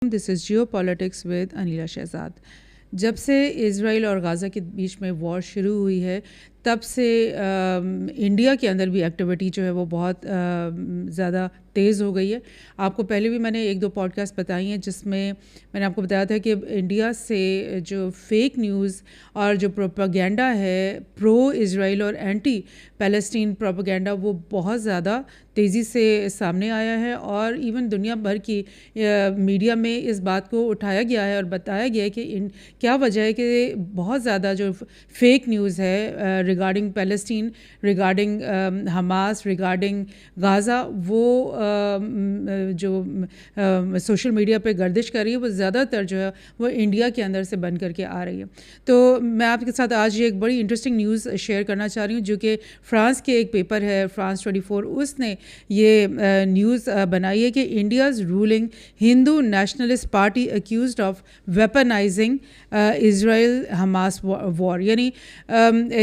वालेकुम, this is Geo politics with Aneela Shahzad. जब से इज़राइल और गाज़ा के बीच में वॉर शुरू हुई है तब से इंडिया के अंदर भी एक्टिविटी जो है वो बहुत ज़्यादा तेज़ हो गई है। आपको पहले भी मैंने एक दो पॉडकास्ट बताई हैं जिसमें मैंने आपको बताया था कि इंडिया से जो फेक न्यूज़ और जो प्रोपेगेंडा है प्रो इज़राइल और एंटी पैलेस्टीन प्रोपेगेंडा वो बहुत ज़्यादा तेज़ी से सामने आया है और इवन दुनिया भर की मीडिया में इस बात को उठाया गया है और बताया गया है कि क्या वजह है कि बहुत ज़्यादा जो फेक न्यूज़ है regarding Palestine, regarding Hamas, regarding Gaza वो जो सोशल मीडिया पे गर्दिश कर रही है वो ज़्यादातर जो है वो इंडिया के अंदर से बन करके आ रही है। तो मैं आपके साथ आज ये एक बड़ी इंटरेस्टिंग न्यूज़ शेयर करना चाह रही हूँ जो कि फ्रांस के एक पेपर है फ्रांस 24, उसने ये न्यूज़ बनाई है कि India's ruling Hindu nationalist party accused of weaponising Israel Hamas war. यानी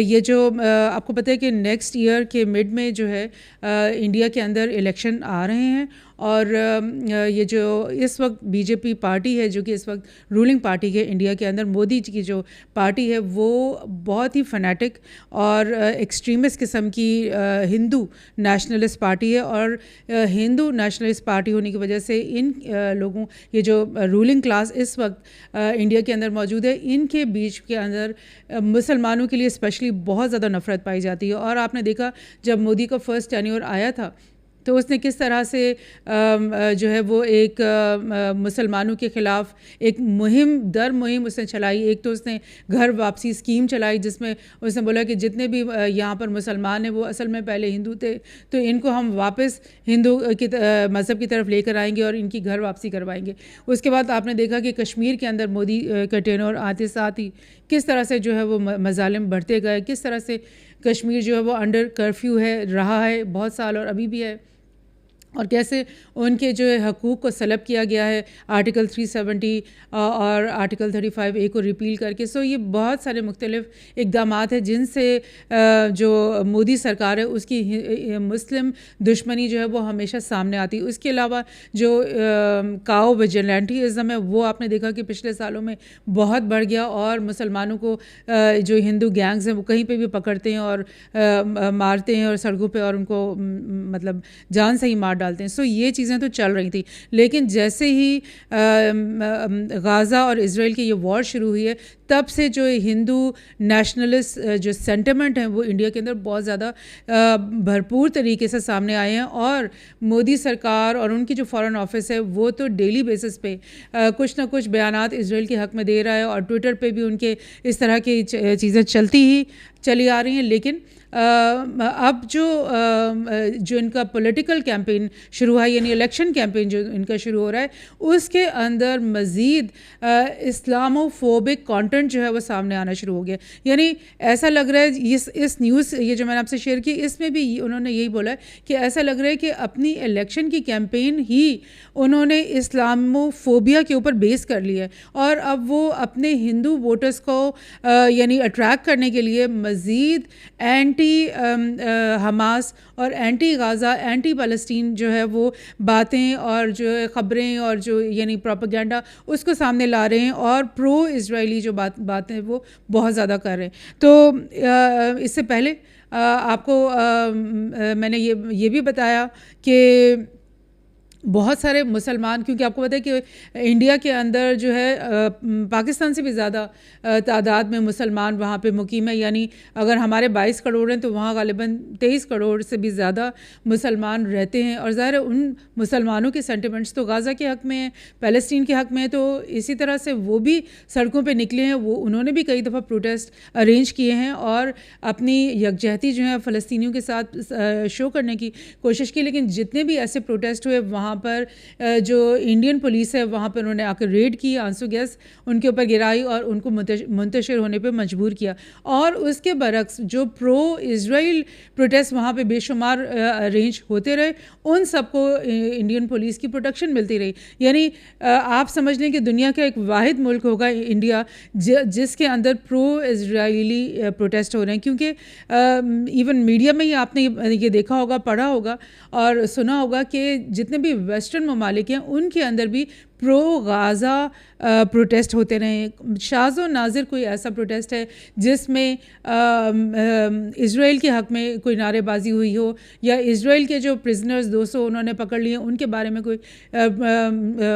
ये जो आपको पता है कि नेक्स्ट ईयर के मिड में जो है इंडिया के अंदर इलेक्शन आ रहे हैं और ये जो इस वक्त बीजेपी पार्टी है जो कि इस वक्त रूलिंग पार्टी है इंडिया के अंदर, मोदी जी की जो पार्टी है वो बहुत ही फैनेटिक और एक्सट्रीमिस्ट किस्म की हिंदू नेशनलिस्ट पार्टी है और हिंदू नेशनलिस्ट पार्टी होने की वजह से इन लोगों ये जो रूलिंग क्लास इस वक्त इंडिया के अंदर मौजूद है इनके बीच के अंदर मुसलमानों के लिए स्पेशली बहुत ज़्यादा नफ़रत पाई जाती है। और आपने देखा जब मोदी का फर्स्ट टेन्योर आया था तो उसने किस तरह से जो है वो एक मुसलमानों के ख़िलाफ़ एक मुहिम उसने चलाई। एक तो उसने घर वापसी स्कीम चलाई जिसमें उसने बोला कि जितने भी यहाँ पर मुसलमान हैं वो असल में पहले हिंदू थे तो इनको हम वापस हिंदू की मज़हब की तरफ लेकर आएंगे और इनकी घर वापसी करवाएंगे। उसके बाद आपने देखा कि कश्मीर के अंदर मोदी का टेन्योर आते साथ ही किस तरह से जो है वो मज़ालिम बढ़ते गए, किस तरह से कश्मीर जो है वो अंडर कर्फ्यू है रहा है बहुत साल और अभी भी है और कैसे उनके जो है हकूक़ को सलब किया गया है आर्टिकल 370 और आर्टिकल 35A को रिपील करके। सो ये बहुत सारे मुख्तलिफ इक़दाम हैं जिनसे जो मोदी सरकार है उसकी मुस्लिम दुश्मनी जो है वो हमेशा सामने आती है। उसके अलावा जो काओ विजिलेंटिज़म है वो आपने देखा कि पिछले सालों में बहुत बढ़ गया और मुसलमानों को जो हिंदू गैंग्स हैं वो कहीं पे भी पकड़ते हैं और मारते हैं और सड़कों पे और उनको मतलब जान से ही मार डालते हैं। सो ये चीज़ें तो चल रही थी लेकिन जैसे ही गाज़ा और इज़राइल की ये वॉर शुरू हुई है तब से जो हिंदू नेशनलिस्ट जो सेंटिमेंट हैं वो इंडिया के अंदर बहुत ज़्यादा भरपूर तरीके से सामने आए हैं और मोदी सरकार और उनकी जो फॉरेन ऑफिस है वो तो डेली बेसिस पे कुछ ना कुछ बयानात इज़राइल के हक़ में दे रहा है और ट्विटर पे भी उनके इस तरह की चीज़ें चली आ रही हैं। लेकिन अब जो इनका पॉलिटिकल कैंपेन शुरू हुआ है यानी इलेक्शन कैंपेन जो इनका शुरू हो रहा है उसके अंदर मज़ीद इस्लामोफोबिक कंटेंट जो है वो सामने आना शुरू हो गया। यानी ऐसा लग रहा है इस न्यूज़ ये जो मैंने आपसे शेयर की इसमें भी उन्होंने यही बोला है कि ऐसा लग रहा है कि अपनी इलेक्शन की कैंपेन ही उन्होंने इस्लामोफोबिया के ऊपर बेस कर लिया है और अब वो अपने हिंदू वोटर्स को यानी अट्रैक्ट करने के लिए मज़ीद एंटी हमास और एंटी गाज़ा एंटी पैलेस्टीन जो है वो बातें और जो ख़बरें और जो यानी प्रोपेगेंडा उसको सामने ला रहे हैं और प्रो इज़राइली जो बातें वो बहुत ज़्यादा कर रहे हैं। तो इससे पहले आपको मैंने ये भी बताया कि बहुत सारे मुसलमान, क्योंकि आपको पता है कि इंडिया के अंदर जो है पाकिस्तान से भी ज़्यादा तादाद में मुसलमान वहाँ पे मुकीम है। यानी अगर हमारे 22 करोड़ हैं तो वहाँ ग़ालिबन 23 करोड़ से भी ज़्यादा मुसलमान रहते हैं और ज़ाहिर है उन मुसलमानों के सेंटिमेंट्स तो गाज़ा के हक़ में हैं, पैलेस्टीन के हक़ में है। तो इसी तरह से वो भी सड़कों पर निकले हैं, वो उन्होंने भी कई दफ़ा प्रोटेस्ट अरेंज किए हैं और अपनी यकजहती जो है फ़लस्तीनियों के साथ शो करने की कोशिश की। लेकिन जितने भी ऐसे प्रोटेस्ट हुए वहाँ पर जो इंडियन पुलिस है वहाँ पर उन्होंने आकर रेड की, आंसू गैस उनके ऊपर गिराई और उनको मुंतशिर होने पे मजबूर किया। और उसके बरक्स जो प्रो इज़राइल प्रोटेस्ट वहाँ पे बेशुमार अरेंज होते रहे, उन सबको इंडियन पुलिस की प्रोटेक्शन मिलती रही। यानी आप समझ लें कि दुनिया का एक वाहिद मुल्क होगा इंडिया जिसके अंदर प्रो इज़राइली प्रोटेस्ट हो रहे हैं। क्योंकि इवन मीडिया में ही आपने ये देखा होगा, पढ़ा होगा और सुना होगा कि जितने भी वेस्टर्न ममालिक हैं उनके अंदर भी प्रो गाज़ा प्रोटेस्ट होते रहे। शाज़ और नाज़िर कोई ऐसा प्रोटेस्ट है जिसमें इज़राइल के हक़ में कोई नारेबाजी हुई हो, या इज़राइल के जो प्रिजनर्स 200 उन्होंने पकड़ लिए उनके बारे में कोई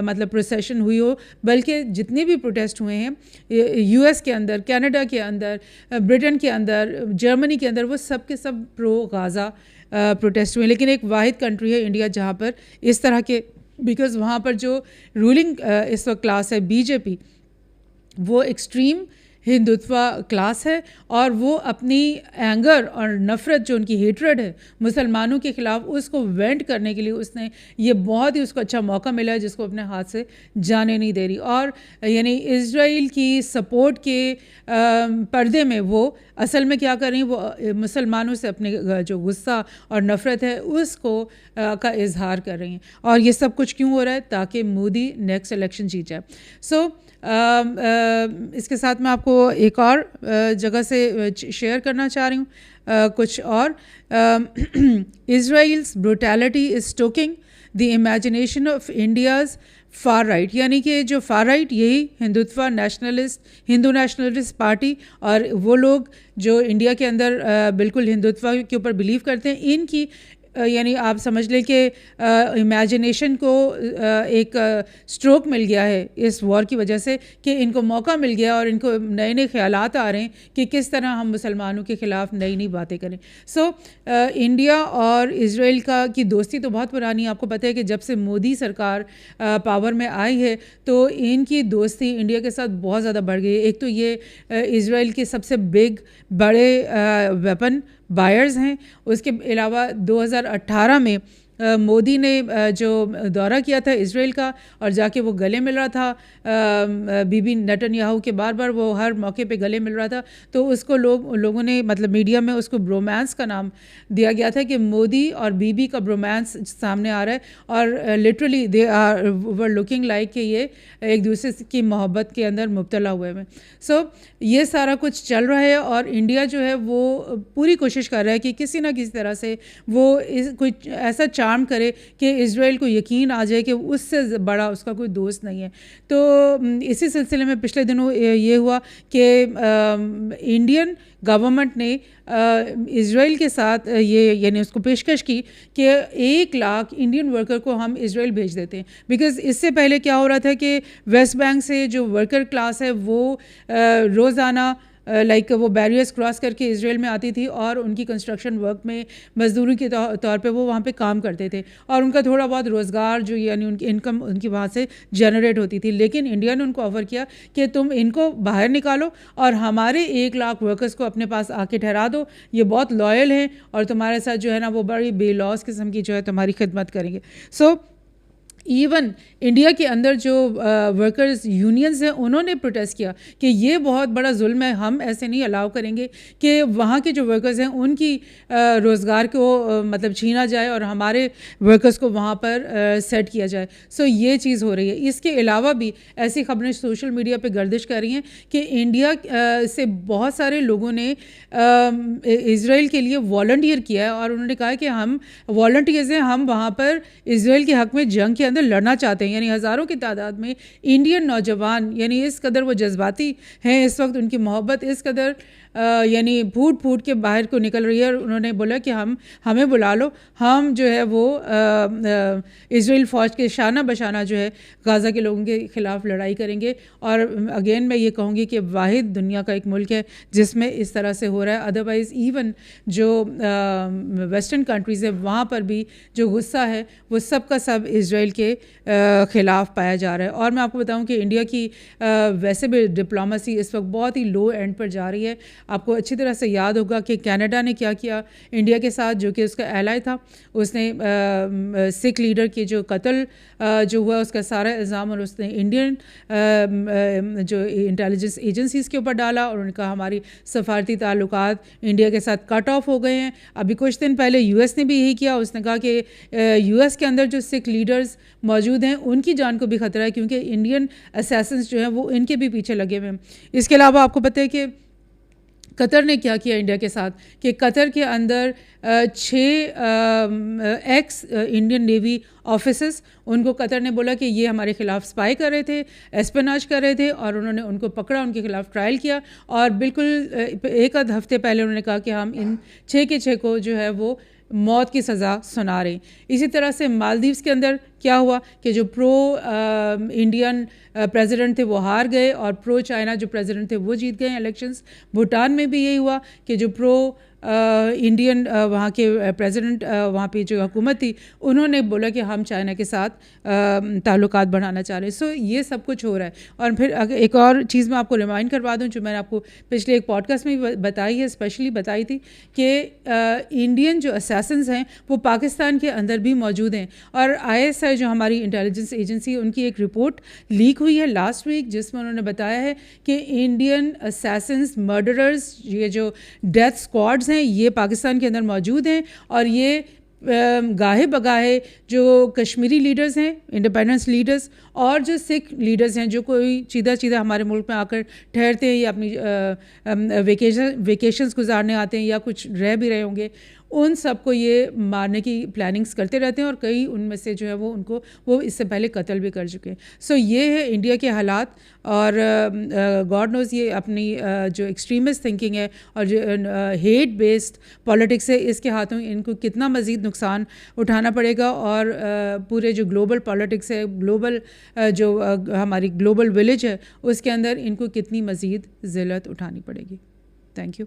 मतलब प्रोसेशन हुई हो, बल्कि जितने भी प्रोटेस्ट हुए हैं यूएस के अंदर, कनाडा के अंदर, ब्रिटेन के अंदर, जर्मनी के अंदर, वो सब के सब प्रो गाज़ा प्रोटेस्ट हुए। लेकिन एक वाहिद कंट्री है इंडिया जहाँ पर इस तरह के, बिकॉज़ वहाँ पर जो रूलिंग इस वक्त क्लास है बीजेपी, वो एक्सट्रीम हिंदुत्व क्लास है, और वो अपनी एंगर और नफ़रत जो उनकी हेट्रेड है मुसलमानों के ख़िलाफ़, उसको वेंट करने के लिए उसने ये बहुत ही उसको अच्छा मौका मिला है जिसको अपने हाथ से जाने नहीं दे रही। और यानी इज़राइल की सपोर्ट के पर्दे में वो असल में क्या कर रही हैं, वो मुसलमानों से अपने जो गुस्सा और नफ़रत है उसको का इजहार कर रही हैं। और ये सब कुछ क्यों हो रहा है? ताकि मोदी नेक्स्ट इलेक्शन जीत जाए। सो इसके साथ मैं आपको एक और जगह से शेयर करना चाह रही हूँ कुछ और। इज़राइल्स brutality is stocking the imagination of India's far right, यानी कि जो फार राइट यही Hindutva nationalist, Hindu nationalist party, और वो लोग जो इंडिया के अंदर बिल्कुल हिंदुत्व के ऊपर बिलीव करते हैं, इनकी यानी आप समझ लें कि इमेजिनेशन को एक स्ट्रोक मिल गया है इस वॉर की वजह से, कि इनको मौका मिल गया और इनको नए नए ख्यालात आ रहे हैं कि किस तरह हम मुसलमानों के ख़िलाफ़ नई नई बातें करें। सो इंडिया और इज़राइल की दोस्ती तो बहुत पुरानी है। आपको पता है कि जब से मोदी सरकार पावर में आई है तो इनकी दोस्ती इंडिया के साथ बहुत ज़्यादा बढ़ गई है। एक तो ये इज़राइल के सबसे बड़े वेपन बायर्स हैं। उसके अलावा 2018 में मोदी ने जो दौरा किया था इज़राइल का, और जाके वो गले मिल रहा था बीबी नेतन्याहू के, बार बार वो हर मौके पे गले मिल रहा था, तो उसको लोगों ने मतलब मीडिया में उसको ब्रोमांस का नाम दिया गया था कि मोदी और बीबी का ब्रोमांस सामने आ रहा है, और literally they are were looking like कि ये एक दूसरे की मोहब्बत के अंदर मुब्तला हुए हैं। सो ये सारा कुछ चल रहा है, और इंडिया जो है वो पूरी कोशिश कर रहा है कि किसी ना किसी तरह से वो कोई ऐसा चार्म करे कि इज़राइल को यकीन आ जाए कि उससे बड़ा उसका कोई दोस्त नहीं है। तो इसी सिलसिले में पिछले दिनों ये हुआ कि इंडियन गवर्नमेंट ने इज़राइल के साथ ये यानी उसको पेशकश की कि 1 लाख इंडियन वर्कर को हम इज़राइल भेज देते हैं। बिकॉज़ इससे पहले क्या हो रहा था कि वेस्ट बैंक से जो वर्कर क्लास है वो रोज़ाना लाइक वो बैरियर्स क्रॉस करके इज़राइल में आती थी, और उनकी कंस्ट्रक्शन वर्क में मजदूरी के तौर पे वो वहाँ पे काम करते थे, और उनका थोड़ा बहुत रोज़गार जो यानी उनकी इनकम उनकी वहाँ से जनरेट होती थी। लेकिन इंडिया ने उनको ऑफ़र किया कि तुम इनको बाहर निकालो और हमारे 1 लाख वर्कर्स को अपने पास आके ठहरा दो, ये बहुत लॉयल हैं और तुम्हारे साथ जो है ना वो बड़ी बेलॉस किस्म की जो है तुम्हारी खिदमत करेंगे। सो इवन इंडिया के अंदर जो वर्कर्स यूनियंस हैं उन्होंने प्रोटेस्ट किया कि ये बहुत बड़ा जुल्म है, हम ऐसे नहीं अलाउ करेंगे कि वहाँ के जो वर्कर्स हैं उनकी रोज़गार को मतलब छीना जाए और हमारे वर्कर्स को वहाँ पर सेट किया जाए। सो ये चीज़ हो रही है। इसके अलावा भी ऐसी खबरें सोशल मीडिया पे गर्दिश कर रही हैं कि इंडिया से बहुत सारे लोगों ने इज़राइल के लिए वॉलंटियर किया है, और उन्होंने कहा है कि हम वॉलंटियर्स हैं, हम वहाँ पर इज़राइल के हक़ में जंग के अंदर लड़ना चाहते हैं। यानी हज़ारों की तादाद में इंडियन नौजवान यानी इस कदर वो जज्बाती हैं इस वक्त, उनकी मोहब्बत इस कदर यानी फूट फूट के बाहर को निकल रही है। और उन्होंने बोला कि हमें बुला लो, हम जो है वो इज़राइल फ़ौज के शाना बशाना जो है गाज़ा के लोगों के ख़िलाफ़ लड़ाई करेंगे। और अगेन मैं ये कहूँगी कि वाहिद दुनिया का एक मुल्क है जिसमें इस तरह से हो रहा है। अदरवाइज़ इवन जो वेस्टर्न कंट्रीज़ है वहाँ पर भी जो गुस्सा है वो सब का सब इज़राइल के ख़िलाफ़ पाया जा रहा है। और मैं आपको बताऊँ कि इंडिया की वैसे भी डिप्लोमेसी इस वक्त बहुत ही लो एंड पर जा रही है। आपको अच्छी तरह से याद होगा कि कनाडा ने क्या किया इंडिया के साथ, जो कि उसका एलाय था। उसने सिख लीडर के जो कत्ल जो हुआ उसका सारा इल्ज़ाम और उसने इंडियन जो इंटेलिजेंस एजेंसीज़ के ऊपर डाला, और उन्होंने कहा हमारी सफारती ताल्लुकात इंडिया के साथ कट ऑफ हो गए हैं। अभी कुछ दिन पहले यूएस ने भी यही किया। उसने कहा कि यूएस के अंदर जो सिख लीडर्स मौजूद हैं उनकी जान को भी ख़तरा है, क्योंकि इंडियन असैसिन्स जो हैं वो इनके भी पीछे लगे हुए हैं। इसके अलावा आपको पता है कि कतर ने क्या किया इंडिया के साथ कि कतर के अंदर 6 एक्स इंडियन नेवी ऑफिसर्स, उनको कतर ने बोला कि ये हमारे खिलाफ स्पाई कर रहे थे, एस्पेनाज कर रहे थे, और उन्होंने उनको पकड़ा, उनके खिलाफ ट्रायल किया, और बिल्कुल एक आध हफ्ते पहले उन्होंने कहा कि हम इन 6 के 6 को जो है वो मौत की सज़ा सुना रहे हैं। इसी तरह से मालदीव्स के अंदर क्या हुआ कि जो प्रो इंडियन प्रेसिडेंट थे वो हार गए, और प्रो चाइना जो प्रेसिडेंट थे वो जीत गए इलेक्शंस। भूटान में भी यही हुआ कि जो प्रो इंडियन वहाँ के प्रेसिडेंट, वहाँ पे जो हुकूमत थी, उन्होंने बोला कि हम चाइना के साथ ताल्लुकात बढ़ाना चाह रहे हैं। सो ये सब कुछ हो रहा है। और फिर अगर एक और चीज़ मैं आपको रिमाइंड करवा दूँ, जो मैंने आपको पिछले एक पॉडकास्ट में भी बताई है, स्पेशली बताई थी, कि इंडियन जो असैसिन्स हैं वो पाकिस्तान के अंदर भी मौजूद हैं। और ISI जो हमारी इंटेलिजेंस एजेंसी, उनकी एक रिपोर्ट लीक हुई है लास्ट वीक, जिसमें उन्होंने बताया है कि इंडियन असैसिन्स, मर्डरर्स, ये जो डेथ स्क्वाड्स हैं, ये पाकिस्तान के अंदर मौजूद हैं। और ये गाहे बगाहे जो कश्मीरी लीडर्स हैं, इंडिपेंडेंस लीडर्स, और जो सिख लीडर्स हैं, जो कोई सीधा सीधा हमारे मुल्क में आकर ठहरते हैं या अपनी वेकेशंस गुजारने आते हैं या कुछ रह भी रहे होंगे, उन सबको ये मारने की प्लानिंग्स करते रहते हैं। और कई उनमें से जो है वो इससे पहले कत्ल भी कर चुके हैं। सो ये है इंडिया के हालात। और गॉड नोज़ ये अपनी जो एक्सट्रीमिस्ट थिंकिंग है और जो हेट बेस्ड पॉलिटिक्स है, इसके हाथों इनको कितना मज़ीद नुकसान उठाना पड़ेगा। और पूरे जो ग्लोबल पॉलिटिक्स है, ग्लोबल जो हमारी ग्लोबल विलेज है, उसके अंदर इनको कितनी मज़ीद ज़िल्लत उठानी पड़ेगी। Thank you.